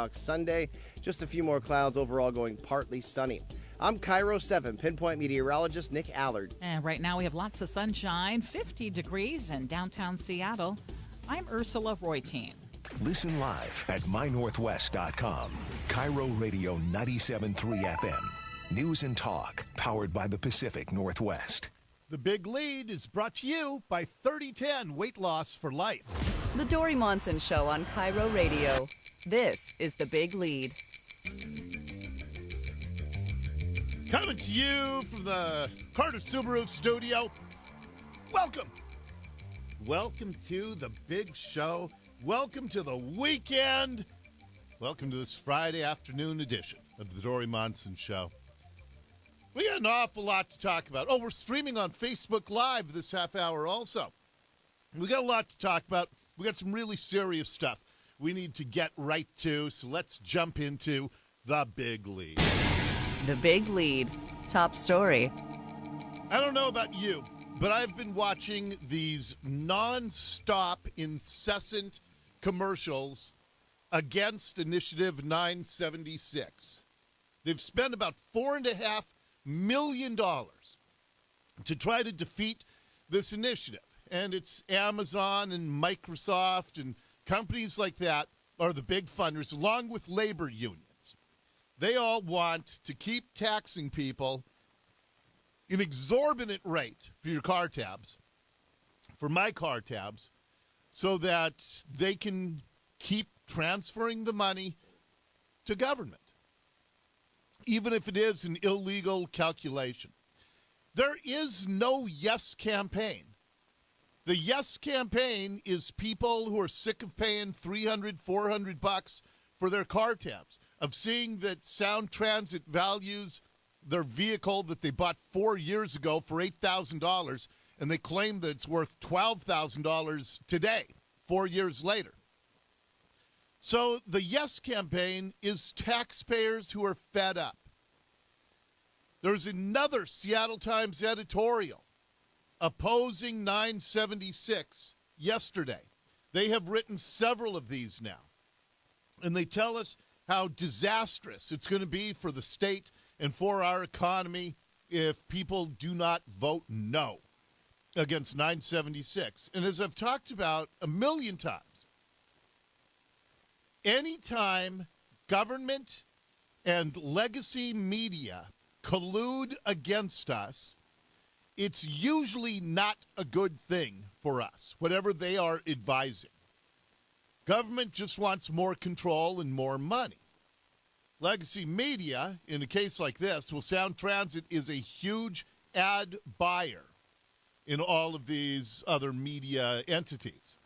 Sunday, just a few more clouds, overall going partly sunny. I'm KIRO 7 pinpoint meteorologist Nick Allard. And right now we have lots of sunshine, 50 degrees in downtown Seattle. I'm Ursula Royteen. Listen live at mynorthwest.com. KIRO Radio 97.3 FM. News and talk, powered by the Pacific Northwest. The Big Lead is brought to you by 3010 Weight Loss for Life. The Dori Monson Show on KIRO Radio. This is The Big Lead. Coming to you from the Carter Subaru studio. Welcome. Welcome to the big show. Welcome to the weekend. Welcome to this Friday afternoon edition of the Dori Monson Show. We got an awful lot to talk about. Oh, we're streaming on Facebook Live this half hour also. We got a lot to talk about. We got some really serious stuff we need to get right to, so let's jump into the Big Lead. The Big Lead. Top story. I don't know about you, but I've been watching these non-stop, incessant commercials against Initiative 976. They've spent about $4.5 million to try to defeat this initiative. And it's Amazon and Microsoft and companies like that are the big funders, along with labor unions. They all want to keep taxing people an exorbitant rate for your car tabs, for my car tabs, so that they can keep transferring the money to government, even if it is an illegal calculation. There is no yes campaign. The yes campaign is people who are sick of paying $300, $400 for their car tabs, of seeing that Sound Transit values their vehicle that they bought 4 years ago for $8,000, and they claim that it's worth $12,000 today, 4 years later. So the yes campaign is taxpayers who are fed up. There's another Seattle Times editorial opposing 976 yesterday. They have written several of these now. And they tell us how disastrous it's going to be for the state and for our economy if people do not vote no against 976. And as I've talked about a million times, anytime government and legacy media collude against us, it's usually not a good thing for us, whatever they are advising. Government just wants more control and more money. Legacy media, in a case like this, well, Sound Transit is a huge ad buyer in all of these other media entities.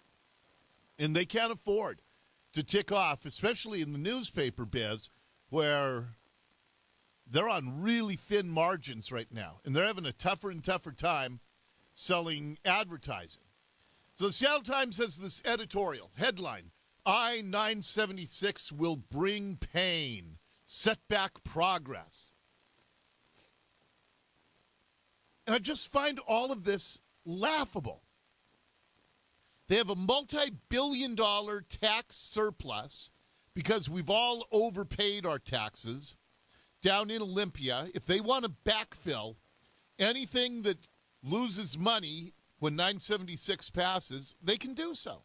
And they can't afford to tick off, especially in the newspaper biz, where they're on really thin margins right now. And they're having a tougher and tougher time selling advertising. So the Seattle Times has this editorial headline: I-976 will bring pain, set back progress. And I just find all of this laughable. They have a multi-billion-dollar tax surplus because we've all overpaid our taxes down in Olympia. If they want to backfill anything that loses money when 976 passes, they can do so.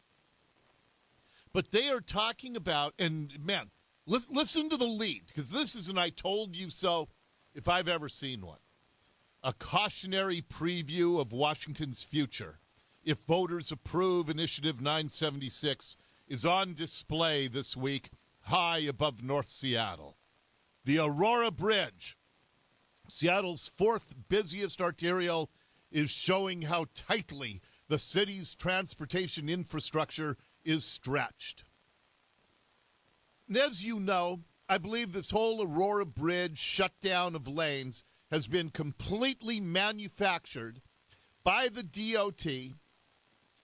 But they are talking about, and man, listen to the lead, because this is an I told you so if I've ever seen one. A cautionary preview of Washington's future if voters approve Initiative 976 is on display this week high above North Seattle. The Aurora Bridge, Seattle's fourth busiest arterial, is showing how tightly the city's transportation infrastructure is stretched. And as you know, I believe this whole Aurora Bridge shutdown of lanes has been completely manufactured by the DOT,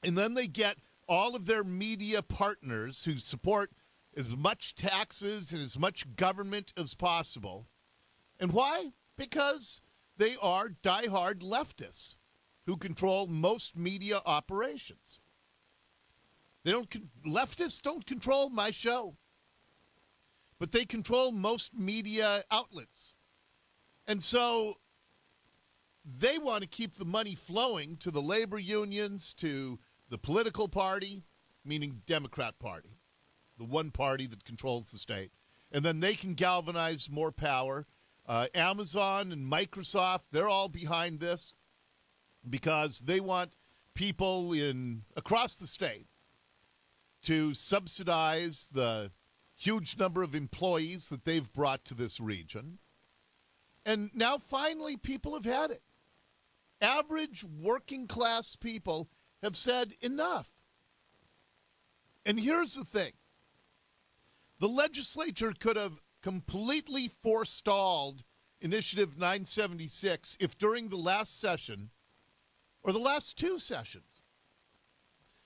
and then they get all of their media partners who support as much taxes and as much government as possible. And why? Because they are diehard leftists who control most media operations. Leftists don't control my show. but they control most media outlets. And so they want to keep the money flowing to the labor unions, to the political party, meaning Democrat Party, the one party that controls the state. And then they can galvanize more power. Amazon and Microsoft, they're all behind this because they want people across the state to subsidize the huge number of employees that they've brought to this region. And now finally people have had it. Average working class people have said enough. And here's the thing. The legislature could have completely forestalled Initiative 976 if during the last session or the last two sessions,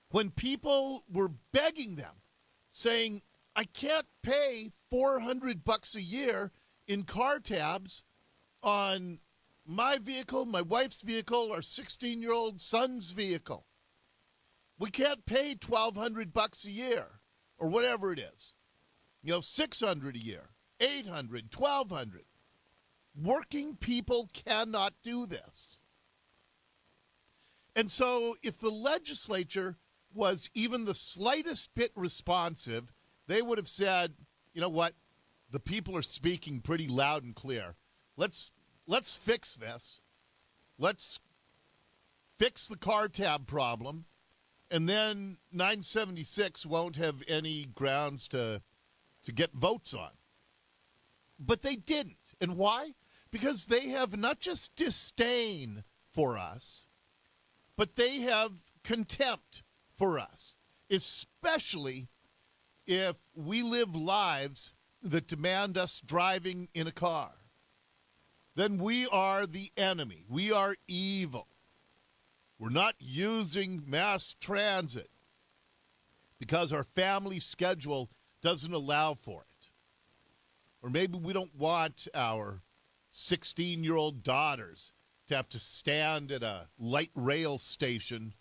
when people were begging them, saying, I can't pay $400 a year in car tabs on my vehicle, my wife's vehicle, our 16-year-old son's vehicle. We can't pay $1,200 a year or whatever it is. $600 a year, $800, $1,200. Working people cannot do this. And so if the legislature was even the slightest bit responsive, they would have said, you know what, the people are speaking pretty loud and clear. Let's fix this. Let's fix the car tab problem, and then 976 won't have any grounds to get votes on. But they didn't. And why? Because they have not just disdain for us, but they have contempt for us, especially if we live lives that demand us driving in a car. Then we are the enemy. We are evil. We're not using mass transit because our family schedule doesn't allow for it. Or maybe we don't want our 16-year-old daughters to have to stand at a light rail station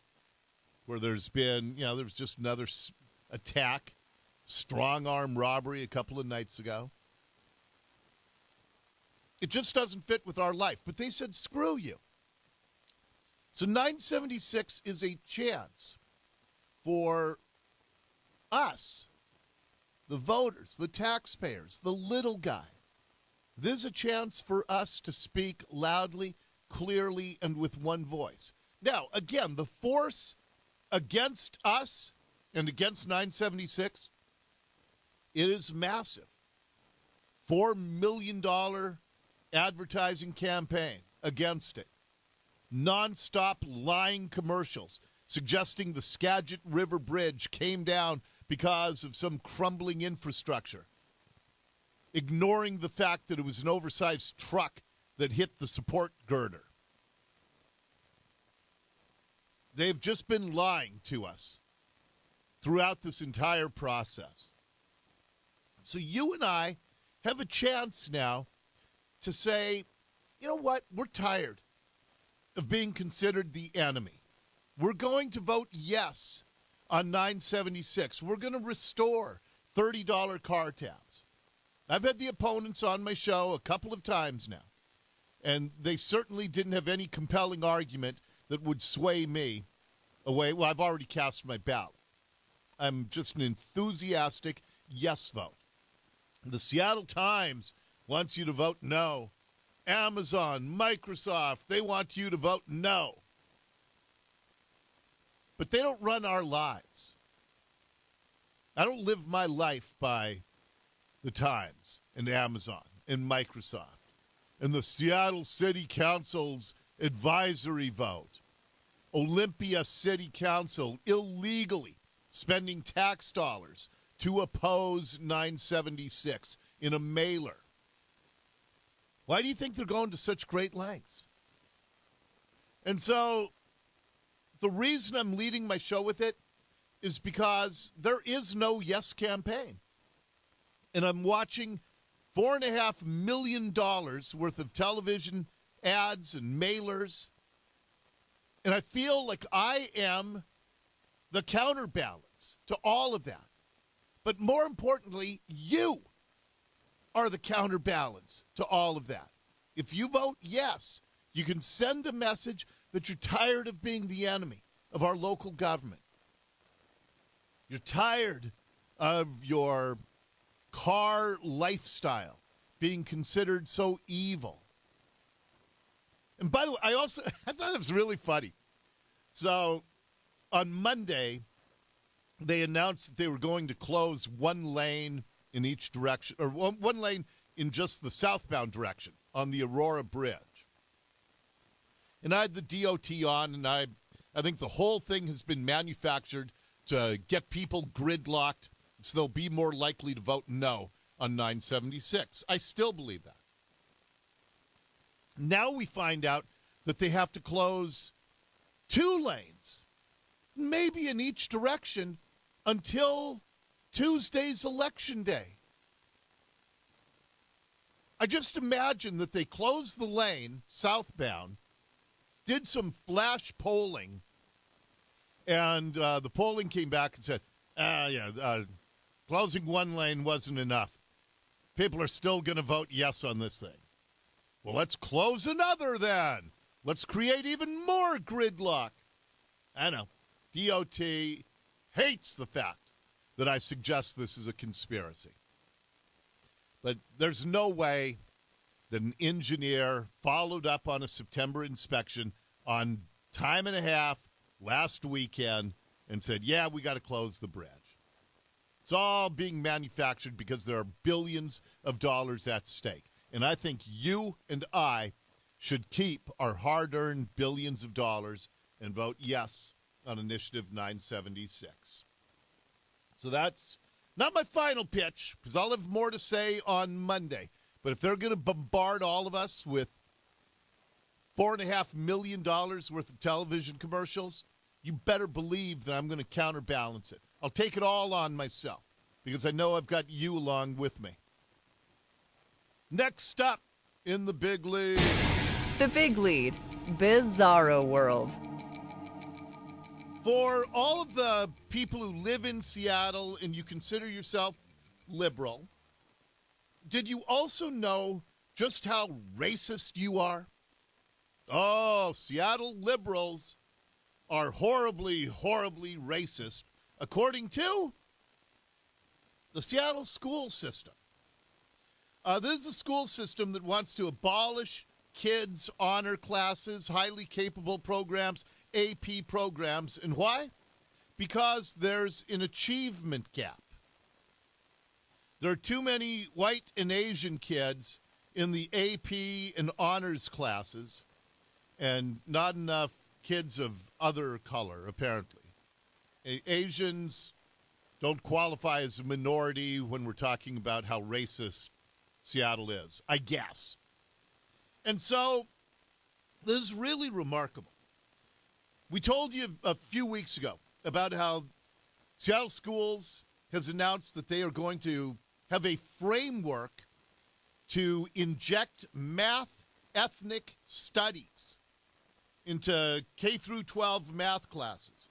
where there's been, there was just another attack, strong-arm robbery a couple of nights ago. It just doesn't fit with our life. But they said, screw you. So 976 is a chance for us, the voters, the taxpayers, the little guy. This is a chance for us to speak loudly, clearly, and with one voice. Now, again, the force against us and against 976, it is massive. $4 million advertising campaign against it. Nonstop lying commercials suggesting the Skagit River Bridge came down because of some crumbling infrastructure. Ignoring the fact that it was an oversized truck that hit the support girder. They've just been lying to us throughout this entire process. So you and I have a chance now to say, you know what, we're tired of being considered the enemy. We're going to vote yes on 976. We're going to restore $30 car tabs. I've had the opponents on my show a couple of times now, and they certainly didn't have any compelling argument that would sway me away. Well, I've already cast my ballot. I'm just an enthusiastic yes vote. The Seattle Times wants you to vote no. Amazon, Microsoft, they want you to vote no. But they don't run our lives. I don't live my life by the Times and Amazon and Microsoft and the Seattle City Council's advisory vote. Olympia City Council illegally spending tax dollars to oppose 976 in a mailer. Why do you think they're going to such great lengths? And so the reason I'm leading my show with it is because there is no yes campaign. And I'm watching $4.5 million worth of television ads and mailers. And I feel like I am the counterbalance to all of that. But more importantly, you are the counterbalance to all of that. If you vote yes, you can send a message that you're tired of being the enemy of our local government. You're tired of your car lifestyle being considered so evil. And by the way, I thought it was really funny. So on Monday, they announced that they were going to close one lane in each direction, or one lane in just the southbound direction on the Aurora Bridge. And I had the DOT on, and I think the whole thing has been manufactured to get people gridlocked so they'll be more likely to vote no on 976. I still believe that. Now we find out that they have to close 2 lanes, maybe in each direction, until Tuesday's election day. I just imagine that they closed the lane southbound, did some flash polling, and the polling came back and said, closing one lane wasn't enough. People are still going to vote yes on this thing. Well, let's close another then. Let's create even more gridlock. I know. DOT hates the fact that I suggest this is a conspiracy. But there's no way that an engineer followed up on a September inspection on time and a half last weekend and said, yeah, we got to close the bridge. It's all being manufactured because there are billions of dollars at stake. And I think you and I should keep our hard-earned billions of dollars and vote yes on Initiative 976. So that's not my final pitch, because I'll have more to say on Monday. But if they're going to bombard all of us with $4.5 million worth of television commercials, you better believe that I'm going to counterbalance it. I'll take it all on myself, because I know I've got you along with me. Next up in the big lead. The Big Lead, Bizarro World. For all of the people who live in Seattle and you consider yourself liberal, did you also know just how racist you are? Oh, Seattle liberals are horribly, horribly racist, according to the Seattle school system. This is a school system that wants to abolish kids' honor classes, highly capable programs, AP programs. And why? Because there's an achievement gap. There are too many white and Asian kids in the AP and honors classes, and not enough kids of other color, apparently. Asians don't qualify as a minority when we're talking about how racist Seattle is, I guess. And so this is really remarkable. We told you a few weeks ago about how Seattle Schools has announced that they are going to have a framework to inject math ethnic studies into K through 12 math classes.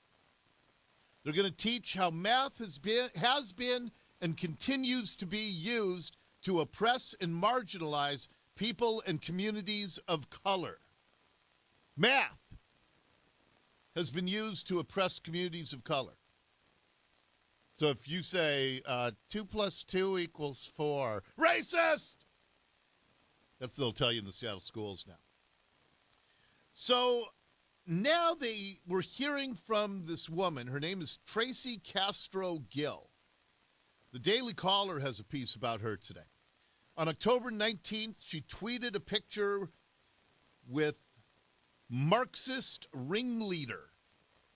They're going to teach how math has been and continues to be used to oppress and marginalize people and communities of color. Math has been used to oppress communities of color. So if you say 2 + 2 = 4, racist! That's what they'll tell you in the Seattle schools now. So now we're hearing from this woman. Her name is Tracy Castro-Gill. The Daily Caller has a piece about her today. On October 19th, she tweeted a picture with Marxist ringleader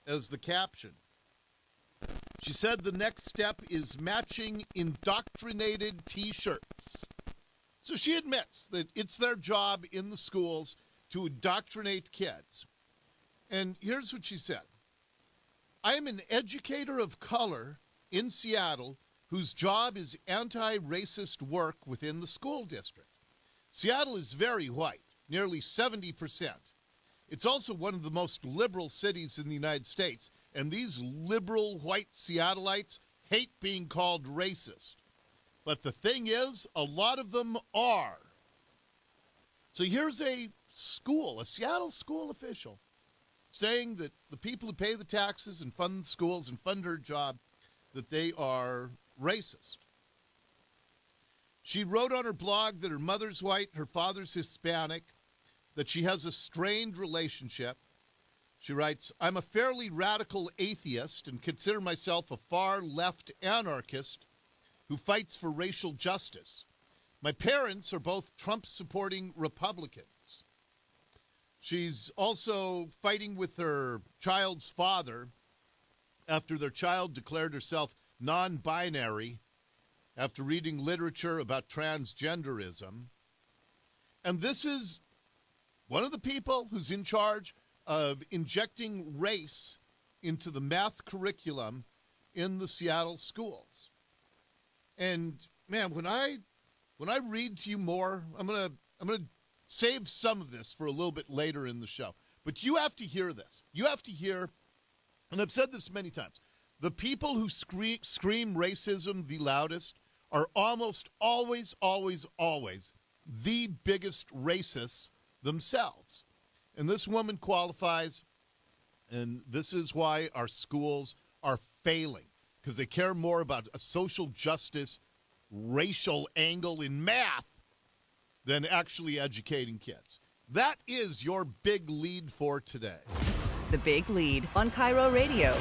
as the caption. She said the next step is matching indoctrinated T-shirts. So she admits that it's their job in the schools to indoctrinate kids. And here's what she said. I am an educator of color in Seattle whose job is anti-racist work within the school district. Seattle is very white, nearly 70%. It's also one of the most liberal cities in the United States, and these liberal white Seattleites hate being called racist. But the thing is, a lot of them are. So here's a Seattle school official, saying that the people who pay the taxes and fund the schools and fund her job, that they are racist. She wrote on her blog that her mother's white, her father's Hispanic, that she has a strained relationship. She writes, I'm a fairly radical atheist and consider myself a far-left anarchist who fights for racial justice. My parents are both Trump-supporting Republicans. She's also fighting with her child's father after their child declared herself non-binary after reading literature about transgenderism. And this is one of the people who's in charge of injecting race into the math curriculum in the Seattle schools. And man, when I read to you more, I'm gonna save some of this for a little bit later in the show. But you have to hear this. You have to hear, and I've said this many times, the people who scream racism the loudest are almost always the biggest racists themselves. And this woman qualifies, and this is why our schools are failing, because they care more about a social justice, racial angle in math than actually educating kids. That is your big lead for today. The Big Lead on KIRO Radio.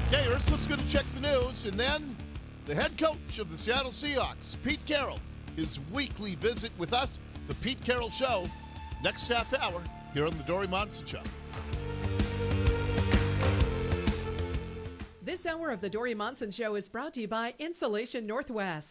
Okay, Ursula, let's go to check the news, and then the head coach of the Seattle Seahawks, Pete Carroll, his weekly visit with us, the Pete Carroll Show, next half hour here on the Dori Monson Show. This hour of the Dori Monson Show is brought to you by Insulation Northwest.